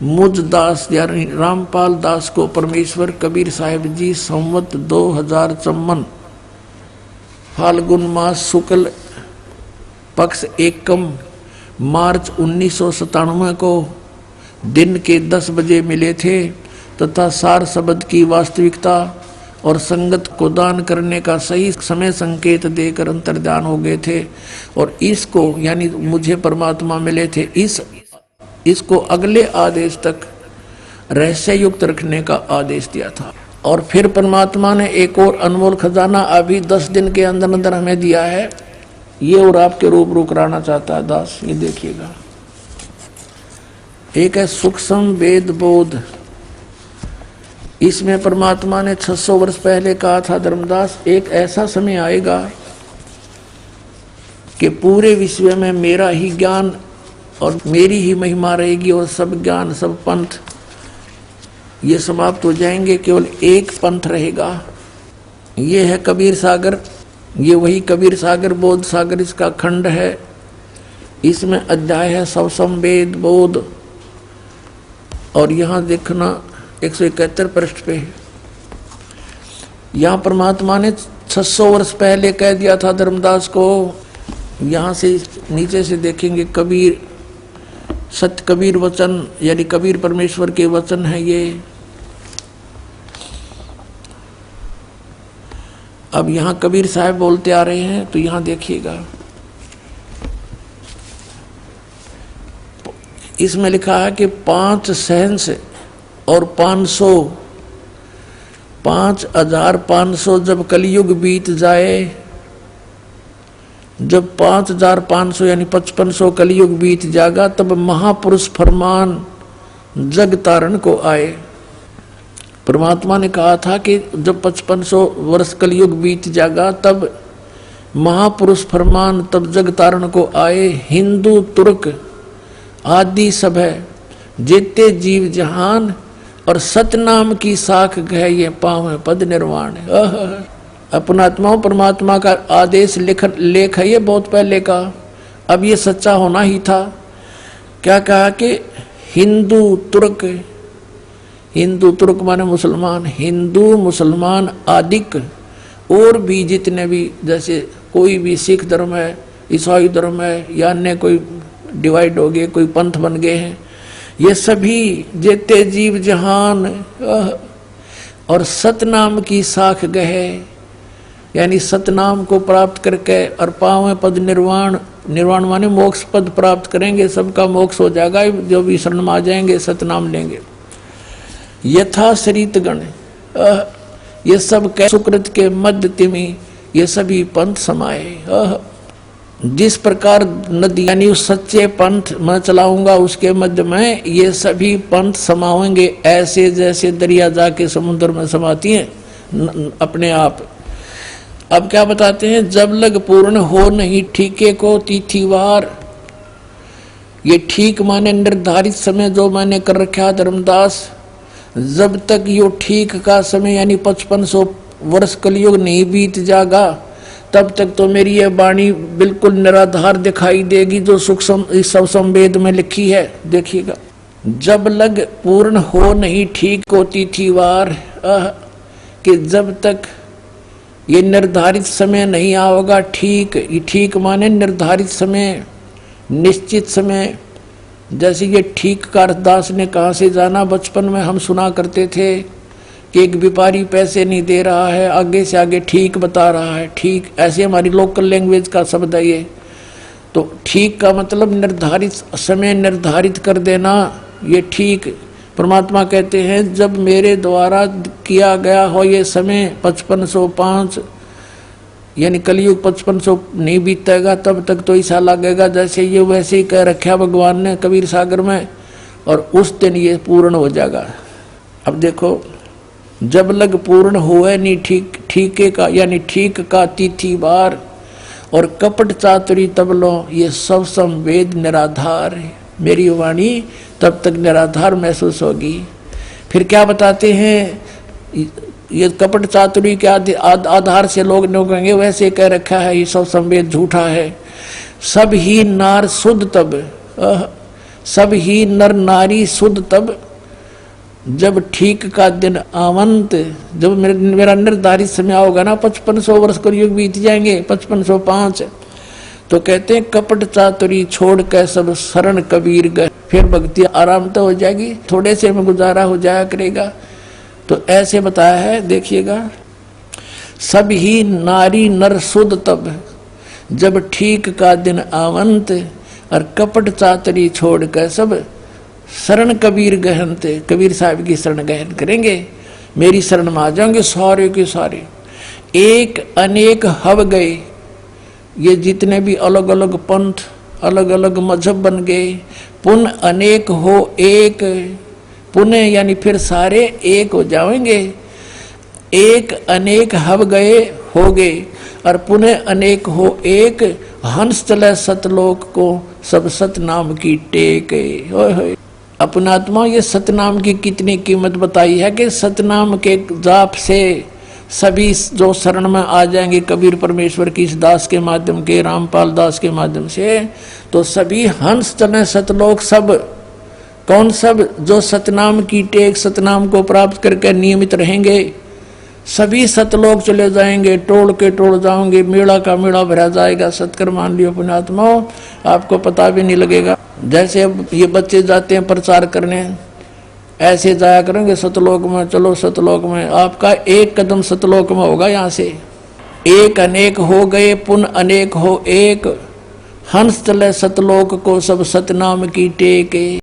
मुझ दास यानी रामपाल दास को परमेश्वर कबीर साहिब जी संवत 2054 फाल्गुन मास शुक्ल पक्ष एकम मार्च 1997 को दिन के 10 बजे मिले थे तथा सार शब्द की वास्तविकता और संगत को दान करने का सही समय संकेत देकर अंतर्ध्यान हो गए थे। और इसको यानी मुझे परमात्मा मिले थे, इसको अगले आदेश तक रहस्य युक्त रखने का आदेश दिया था। और फिर परमात्मा ने एक और अनमोल खजाना अभी 10 दिन के अंदर अंदर हमें दिया है, ये और आपके रूबरू कराना चाहता है दास। ये देखिएगा, एक है सूक्ष्म वेद बोध। इसमें परमात्मा ने 600 वर्ष पहले कहा था, धर्मदास एक ऐसा समय आएगा कि पूरे विश्व में मेरा ही ज्ञान और मेरी ही महिमा रहेगी और सब ज्ञान सब पंथ ये समाप्त हो जाएंगे, केवल एक पंथ रहेगा। ये है कबीर सागर, ये वही कबीर सागर बोध सागर इसका खंड है। इसमें अध्याय है सवसम वेद बोध। और यहाँ देखना 171 पृष्ठ पे यहाँ परमात्मा ने 600 वर्ष पहले कह दिया था धर्मदास को। यहाँ से नीचे से देखेंगे कबीर सत्य कबीर वचन यानी कबीर परमेश्वर के वचन है ये। अब यहाँ कबीर साहब बोलते आ रहे हैं तो यहाँ देखिएगा, इसमें लिखा है कि 5 सहंस और 5500 जब कलयुग बीत जाए, जब 5500 यानी 5500 कलयुग बीत जाएगा तब महापुरुष फरमान जग तारण को आए। परमात्मा ने कहा था कि जब 5500 वर्ष कलयुग बीत जाएगा तब महापुरुष फरमान तब जग तारण को आए। हिंदू तुर्क आदि सब है जेते जीव जहान और सतनाम की साख गए ये पाँव पद निर्वाण। अपनात्माओं परमात्मा का आदेश लेख है ये बहुत पहले का, अब ये सच्चा होना ही था। क्या कहा कि हिंदू तुर्क माने मुसलमान, हिंदू मुसलमान आदिक और भी जितने भी जैसे कोई भी सिख धर्म है ईसाई धर्म है या अन्य कोई डिवाइड हो गए कोई पंथ बन गए हैं, ये सभी जेते जीव जहान और सतनाम की साख गए यानी सतनाम को प्राप्त करके और पावे पद निर्वाण। निर्वाण माने मोक्ष पद प्राप्त करेंगे, सबका मोक्ष हो जाएगा जो भी शरण में आ जाएंगे सतनाम लेंगे। यथा शरीत गण ये सब सुकृत के मध्य तिमि ये सभी पंथ समाये। जिस प्रकार नदी यानी उस सच्चे पंथ मैं चलाऊंगा उसके मध्य में ये सभी पंथ समाएंगे, ऐसे जैसे दरिया जाके समुद्र में समाती हैं अपने आप। अब क्या बताते हैं, जब लग पूर्ण हो नहीं ठीके को तिथिवार। ये ठीक माने निर्धारित समय जो मैंने कर रखा धर्मदास, जब तक यो ठीक का समय यानी 5500 वर्ष कलयुग नहीं बीत जाएगा तब तक तो मेरी ये वाणी बिल्कुल निराधार दिखाई देगी जो सूक्ष्म सब संवेद में लिखी है। देखिएगा, जब लग पूर्ण हो नहीं ठीक को तिथिवार कि जब तक ये निर्धारित समय नहीं आओगा ठीक माने निर्धारित समय निश्चित समय। जैसे ये ठीक का दास ने कहाँ से जाना, बचपन में हम सुना करते थे कि एक व्यापारी पैसे नहीं दे रहा है आगे से आगे ठीक बता रहा है, ठीक ऐसे हमारी लोकल लैंग्वेज का शब्द है ये। तो ठीक का मतलब निर्धारित समय निर्धारित कर देना, ये ठीक। परमात्मा कहते हैं जब मेरे द्वारा किया गया हो ये समय 5505 यानी कलयुग 5500 नहीं बीतेगा तब तक तो ऐसा लगेगा जैसे ये वैसे ही कह रखा भगवान ने कबीर सागर में, और उस दिन ये पूर्ण हो जाएगा। अब देखो, जब लग पूर्ण हुए नहीं ठीके का यानी ठीक का तिथिवार और कपट चातुरी तब लो ये सब संवेद निराधार है। मेरी वाणी तब तक निराधार महसूस होगी। फिर क्या बताते हैं, ये कपट चातुरी के आधार से लोग कहेंगे वैसे कह रखा है ये सब संवेद झूठा है। सब ही नार शुद्ध तब सब ही नर नारी शुद्ध तब, जब ठीक का दिन आवंत। जब मेरा निर्धारित समय होगा ना, 5500 वर्ष का युग बीत जाएंगे, 5505, तो कहते हैं कपट चातुरी छोड़ कर सब शरण कबीर गए। फिर भक्ति आराम तो हो जाएगी, थोड़े से में गुजारा हो जाया करेगा। तो ऐसे बताया है, देखिएगा, सब ही नारी नर शुद्ध तब, जब ठीक का दिन आवंत, और कपट चातुरी छोड़ कर सब शरण कबीर गहनते। कबीर साहब की शरण गहन करेंगे, मेरी शरण में आ जाएंगे सारे के सारे। एक अनेक हव गए, ये जितने भी अलग अलग पंथ अलग अलग मजहब बन गए, पुन अनेक हो एक, पुनः यानी फिर सारे एक हो जाएंगे। एक अनेक हव गए हो गए, और पुनः अनेक हो एक, हंस चले सतलोक को सब सतनाम की टेक। अपना आत्मा, ये सतनाम की कितनी कीमत बताई है कि सतनाम के जाप से सभी जो शरण में आ जाएंगे कबीर परमेश्वर की इस दास के माध्यम के, रामपाल दास के माध्यम से, तो सभी हंस चले सतलोक। सब कौन? सब जो सतनाम की टेक, सतनाम को प्राप्त करके नियमित रहेंगे, सभी सतलोक चले जाएंगे, टोल के टोल जाओगे, मेला का मेला भरा जाएगा। सत्कर मान लियो पुण्यात्मा, आपको पता भी नहीं लगेगा। जैसे अब ये बच्चे जाते हैं प्रचार करने, ऐसे जाया करेंगे सतलोक में, चलो सतलोक में, आपका एक कदम सतलोक में होगा। यहाँ से एक अनेक हो गए, पुन अनेक हो एक, हंस चले सतलोक को सब सतनाम की टेक।